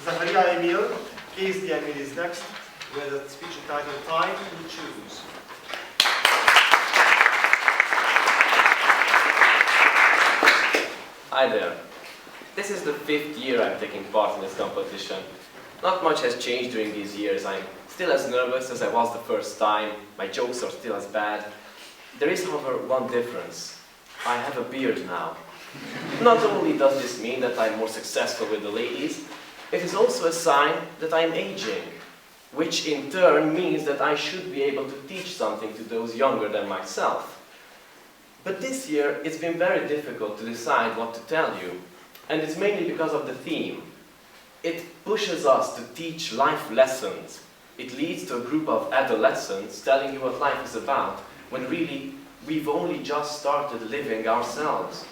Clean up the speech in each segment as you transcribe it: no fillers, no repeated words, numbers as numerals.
Zaharia-Kézdi Emil is next with a speech entitled Time to Choose. Hi there. This is the 5th year I'm taking part in this competition. Not much has changed during these years. I'm still as nervous as I was the first time. My jokes are still as bad. There is, however, one difference. I have a beard now. Not only does this mean that I'm more successful with the ladies, it is also a sign that I'm aging, which in turn means that I should be able to teach something to those younger than myself. But this year, it's been very difficult to decide what to tell you, and it's mainly because of the theme. It pushes us to teach life lessons. It leads to a group of adolescents telling you what life is about, when really, we've only just started living ourselves.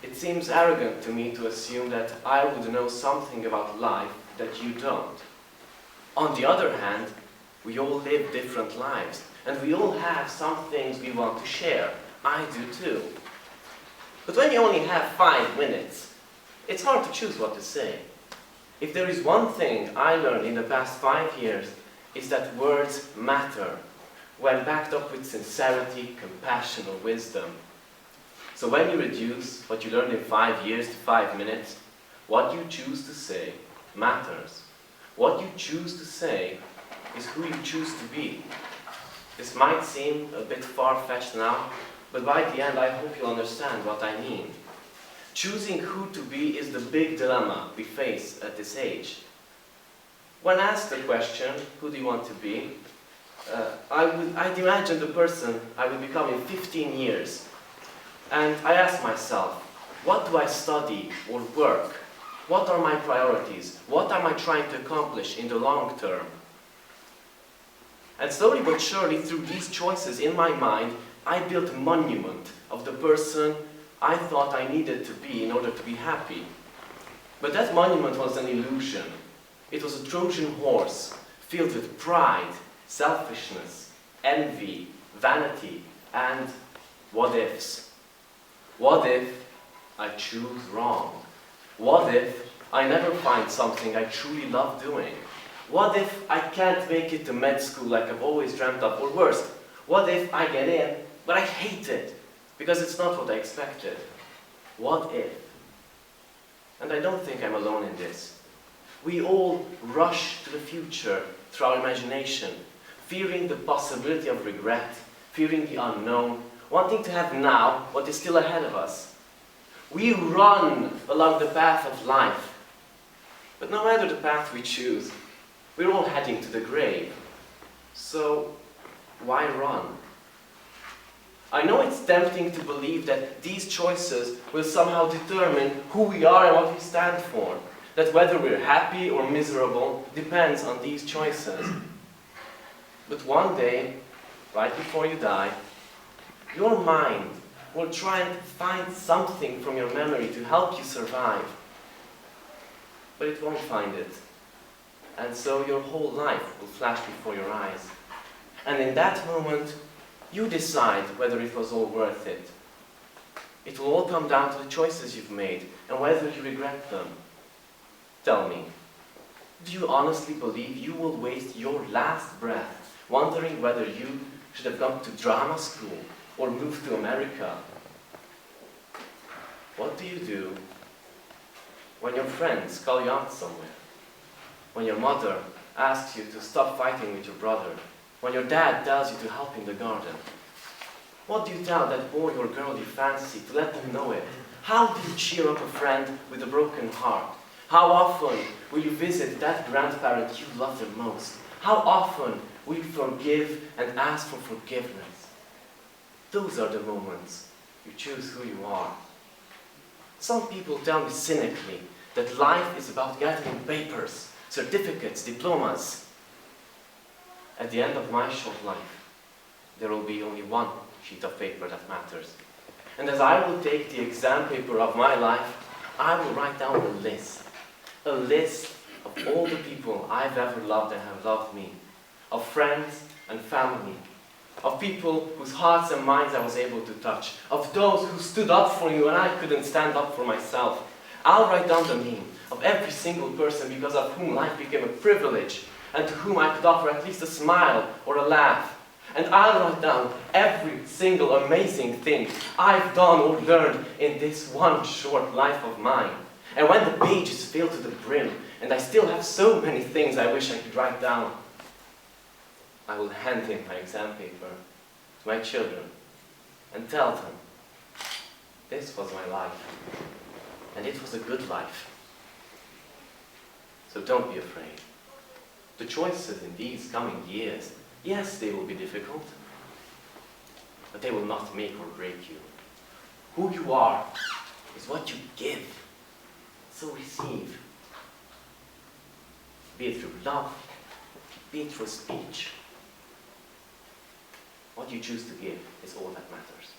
It seems arrogant to me to assume that I would know something about life that you don't. On the other hand, we all live different lives, and we all have some things we want to share. I do too. But when you only have 5 minutes, it's hard to choose what to say. If there is one thing I learned in the past 5 years, it's that words matter, when backed up with sincerity, compassion, or wisdom. So when you reduce what you learned in 5 years to 5 minutes, what you choose to say matters. What you choose to say is who you choose to be. This might seem a bit far-fetched now, but by the end I hope you'll understand what I mean. Choosing who to be is the big dilemma we face at this age. When asked the question, who do you want to be? I'd imagine the person I would become in 15 years. And I ask myself, what do I study or work? What are my priorities? What am I trying to accomplish in the long term? And slowly but surely, through these choices in my mind, I built a monument of the person I thought I needed to be in order to be happy. But that monument was an illusion. It was a Trojan horse filled with pride, selfishness, envy, vanity, and what-ifs. What if I choose wrong? What if I never find something I truly love doing? What if I can't make it to med school like I've always dreamt of? Or worse, what if I get in, but I hate it because it's not what I expected? What if? And I don't think I'm alone in this. We all rush to the future through our imagination, fearing the possibility of regret, fearing the unknown, wanting to have now what is still ahead of us. We run along the path of life. But no matter the path we choose, we're all heading to the grave. So, why run? I know it's tempting to believe that these choices will somehow determine who we are and what we stand for. That whether we're happy or miserable depends on these choices. But one day, right before you die, your mind will try and find something from your memory to help you survive. But it won't find it. And so your whole life will flash before your eyes. And in that moment, you decide whether it was all worth it. It will all come down to the choices you've made and whether you regret them. Tell me, do you honestly believe you will waste your last breath wondering whether you should have gone to drama school or moved to America? What do you do when your friends call you out somewhere? When your mother asks you to stop fighting with your brother? When your dad tells you to help in the garden? What do you tell that boy or girl you fancy to let them know it? How do you cheer up a friend with a broken heart? How often will you visit that grandparent you love the most? How often will you forgive and ask for forgiveness? Those are the moments you choose who you are. Some people tell me cynically that life is about gathering papers, certificates, diplomas. At the end of my short life, there will be only one sheet of paper that matters. And as I will take the exam paper of my life, I will write down a list of all the people I've ever loved and have loved me, of friends and family, of people whose hearts and minds I was able to touch, of those who stood up for you and I couldn't stand up for myself. I'll write down the name of every single person because of whom life became a privilege, and to whom I could offer at least a smile or a laugh. And I'll write down every single amazing thing I've done or learned in this one short life of mine. And when the page is filled to the brim, and I still have so many things I wish I could write down, I will hand in my exam paper to my children and tell them, this was my life, and it was a good life. So don't be afraid. The choices in these coming years, yes, they will be difficult, but they will not make or break you. Who you are is what you give, so receive. Be it through love, be it through speech. What you choose to give is all that matters.